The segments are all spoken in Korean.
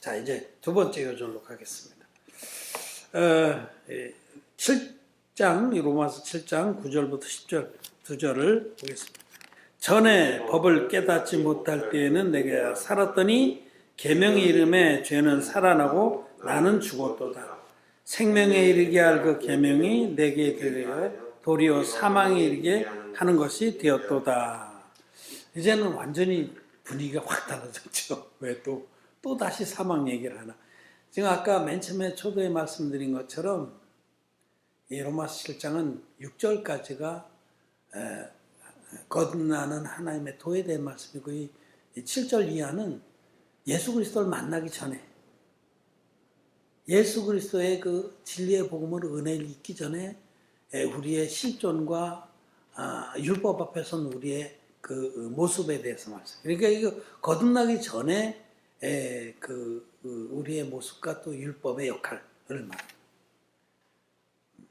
자, 이제 두 번째 요절로 가겠습니다. 7장, 로마서 7장 9절부터 10절 두 절을 보겠습니다. 전에 법을 깨닫지 못할 때에는 내가 살았더니 계명의 이름에 죄는 살아나고 나는 죽었도다. 생명에 이르게 할 그 계명이 내게 도리어 사망에 이르게 하는 것이 되었도다. 이제는 완전히 분위기가 확 달라졌죠. 왜 또 다시 사망 얘기를 하나. 지금 아까 맨 처음에 초도에 말씀드린 것처럼 이 로마서 7장은 6절까지가 거듭나는 하나님의 도에 대한 말씀이고, 이 7절 이하는 예수 그리스도를 만나기 전에, 예수 그리스도의 그 진리의 복음을 은혜를 잊기 전에 우리의 실존과 율법 앞에 선 우리의 그 모습에 대해서 말씀. 그러니까 이거 거듭나기 전에 우리의 모습과 또 율법의 역할을 말합니다.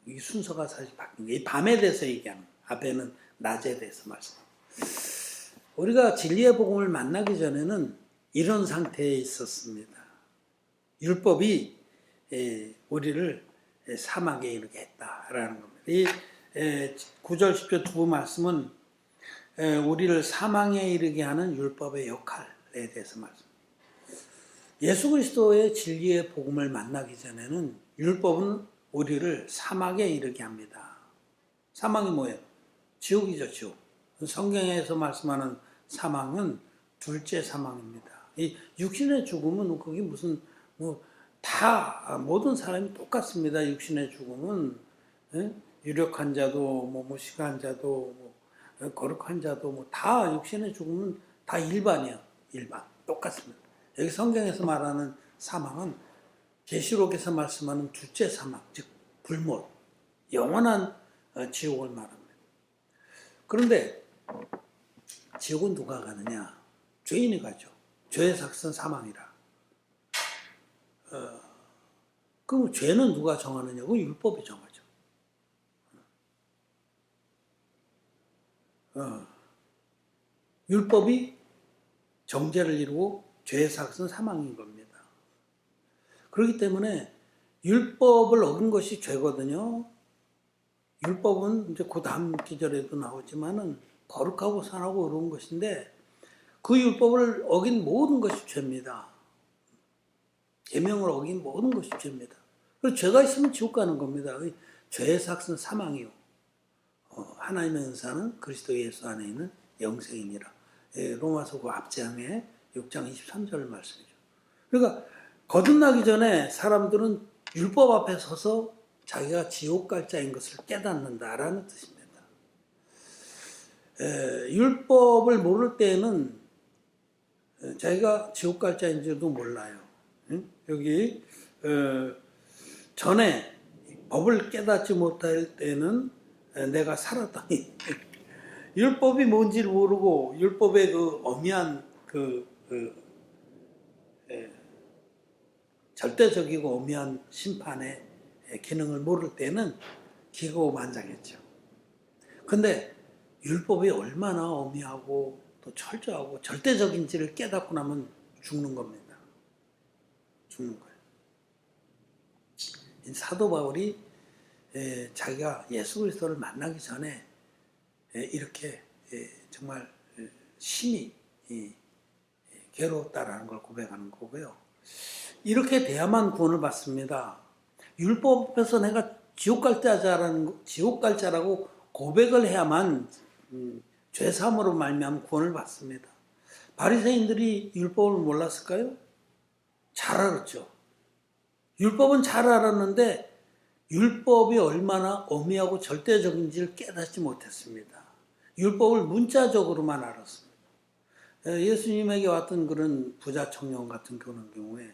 이 순서가 사실 바뀐 거예요. 이 밤에 대해서 얘기하는, 앞에는 낮에 대해서 말씀합니다. 우리가 진리의 복음을 만나기 전에는 이런 상태에 있었습니다. 율법이 우리를 사막에 이르게 했다라는 겁니다. 이 9절 10절 두 말씀은 우리를 사망에 이르게 하는 율법의 역할에 대해서 말씀합니다. 예수 그리스도의 진리의 복음을 만나기 전에는 율법은 우리를 사막에 이르게 합니다. 사망이 뭐예요? 지옥이죠, 지옥. 성경에서 말씀하는 사망은 둘째 사망입니다. 이 육신의 죽음은 그게 무슨 다 모든 사람이 똑같습니다. 육신의 죽음은 유력한 자도 무식한 자도 거룩한 자도 다 육신의 죽음은 다 일반이에요. 일반 똑같습니다. 여기 성경에서 말하는 사망은 계시록에서 말씀하는 둘째 사망, 즉 불못, 영원한 지옥을 말합니다. 그런데 지옥은 누가 가느냐? 죄인이 가죠. 죄의 삭은 사망이라. 그럼 죄는 누가 정하느냐고? 율법이 정하죠. 율법이 정죄를 이루고 죄의 삭은 사망인 겁니다. 그렇기 때문에 율법을 어긴 것이 죄거든요. 율법은 이제 그 다음 기절에도 나오지만은 거룩하고 선하고 의로운 것인데 그 율법을 어긴 모든 것이 죄입니다. 계명을 어긴 모든 것이 죄입니다. 그래서 죄가 있으면 지옥 가는 겁니다. 죄의 삭은 사망이요. 하나님의 은사는 그리스도 예수 안에 있는 영생이니라. 로마서 그 앞장에 6장 23절 말씀이죠. 그러니까 거듭나기 전에 사람들은 율법 앞에 서서 자기가 지옥 갈 자인 것을 깨닫는다라는 뜻입니다. 율법을 모를 때에는 자기가 지옥 갈 자인 줄도 몰라요. 여기 전에 법을 깨닫지 못할 때는 내가 살았더니 율법이 뭔지를 모르고 율법의 그 엄미한 절대적이고 엄미한 심판의 기능을 모를 때는 기고만장했죠. 근데 율법이 얼마나 엄미하고 또 철저하고 절대적인지를 깨닫고 나면 죽는 겁니다. 죽는 거예요. 사도 바울이 자기가 예수 그리스도를 만나기 전에 이렇게 정말 심히 괴로웠다라는 걸 고백하는 거고요. 이렇게 돼야만 구원을 받습니다. 율법 앞에서 내가 지옥 갈 자라고 고백을 해야만 죄사함으로 말미암아 구원을 받습니다. 바리새인들이 율법을 몰랐을까요? 잘 알았죠. 율법은 잘 알았는데 율법이 얼마나 엄미하고 절대적인지를 깨닫지 못했습니다. 율법을 문자적으로만 알았습니다. 예수님에게 왔던 그런 부자 청년 같은 경우에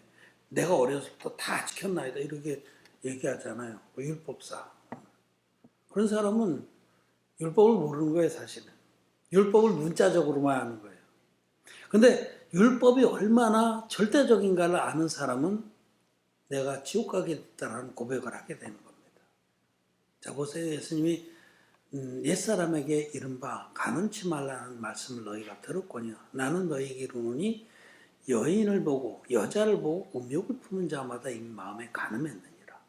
내가 어려서부터 다 지켰나이다 이렇게 얘기하잖아요. 율법사. 그런 사람은 율법을 모르는 거예요, 사실은. 율법을 문자적으로만 아는 거예요. 근데 율법이 얼마나 절대적인가를 아는 사람은 내가 지옥 가게 됐다라는 고백을 하게 되는 겁니다. 자, 보세요. 예수님이 옛사람에게 이른바 가늠치 말라는 말씀을 너희가 들었거니와 나는 너희에게 이르노니 여인을 보고 여자를 보고 음욕을 품은 자마다 이미 마음에 간음했느니라.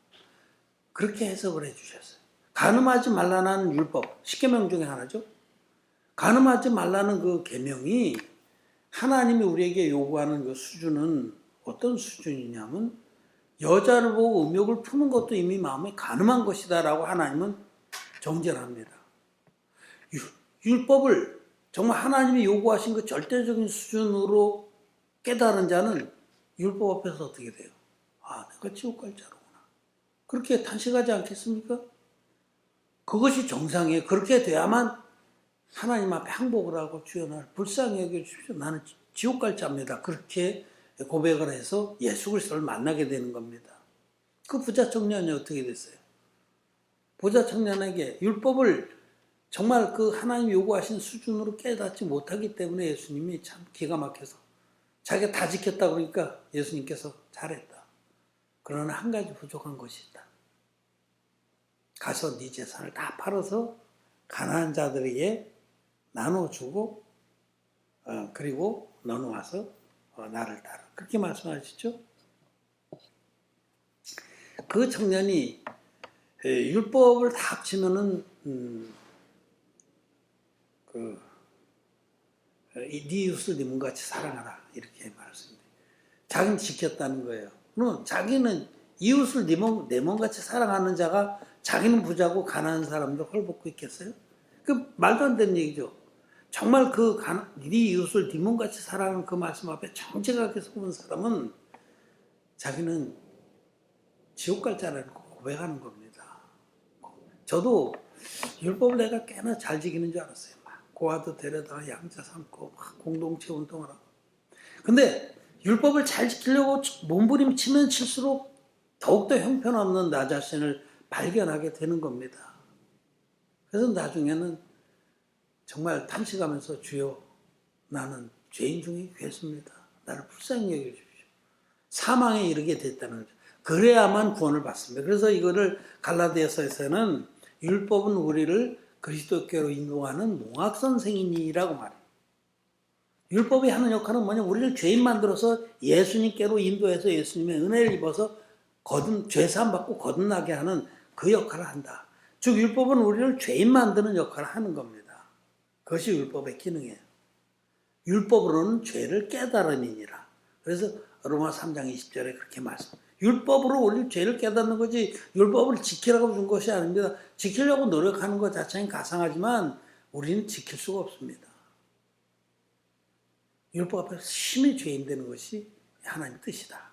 그렇게 해석을 해주셨어요. 간음하지 말라는 율법, 10계명 중에 하나죠. 간음하지 말라는 그 계명이 하나님이 우리에게 요구하는 그 수준은 어떤 수준이냐면 여자를 보고 음욕을 품은 것도 이미 마음에 간음한 것이다라고 하나님은 정죄합니다. 율법을 정말 하나님이 요구하신 그 절대적인 수준으로 깨달은 자는 율법 앞에서 어떻게 돼요? 아, 내가 지옥 갈 자로구나. 그렇게 탄식하지 않겠습니까? 그것이 정상이에요. 그렇게 돼야만 하나님 앞에 항복을 하고 주여 나를 불쌍히 여겨주십시오. 나는 지옥 갈 자입니다. 그렇게 고백을 해서 예수 그리스도를 만나게 되는 겁니다. 그 부자 청년이 어떻게 됐어요? 부자 청년에게 율법을 정말 그 하나님 요구하신 수준으로 깨닫지 못하기 때문에 예수님이 참 기가 막혀서 자기가 다 지켰다 그러니까 예수님께서 잘했다. 그러나 한 가지 부족한 것이 있다. 가서 네 재산을 다 팔아서 가난한 자들에게 나눠주고 그리고 너는 와서 나를 따라. 그렇게 말씀하시죠? 그 청년이 율법을 다 합치면은 네 이웃을 네 몸같이 사랑하라 이렇게 말했습니다. 자기는 지켰다는 거예요. 그러면 자기는 이웃을 내 몸같이 사랑하는 자가 자기는 부자고 가난한 사람들 헐벗고 있겠어요? 그 말도 안 되는 얘기죠. 정말 네 이웃을 네 몸같이 사랑하는 그 말씀 앞에 정직하게 서본 사람은 자기는 지옥 갈 자라는 거 고백하는 겁니다. 저도 율법을 내가 꽤나 잘 지키는 줄 알았어요. 막 고아도 데려다가 양자 삼고 막 공동체 운동을 하고. 근데 율법을 잘 지키려고 몸부림치면 칠수록 더욱더 형편없는 나 자신을 발견하게 되는 겁니다. 그래서 나중에는 정말 탐식하면서 주여 나는 죄인 중에 괴수입니다. 나를 불쌍히 여겨주십시오. 사망에 이르게 됐다는 거죠. 그래야만 구원을 받습니다. 그래서 이거를 갈라디아서에서는 율법은 우리를 그리스도께로 인도하는 몽학선생이니라고 말해요. 율법이 하는 역할은 뭐냐? 우리를 죄인 만들어서 예수님께로 인도해서 예수님의 은혜를 입어서 죄사함 받고 거듭나게 하는 그 역할을 한다. 즉 율법은 우리를 죄인 만드는 역할을 하는 겁니다. 그것이 율법의 기능이에요. 율법으로는 죄를 깨달음이니라. 그래서 로마 3장 20절에 그렇게 말씀합니다. 율법으로 우리 죄를 깨닫는 거지 율법을 지키라고 준 것이 아닙니다. 지키려고 노력하는 것 자체는 가상하지만 우리는 지킬 수가 없습니다. 율법 앞에서 심히 죄인 되는 것이 하나님의 뜻이다.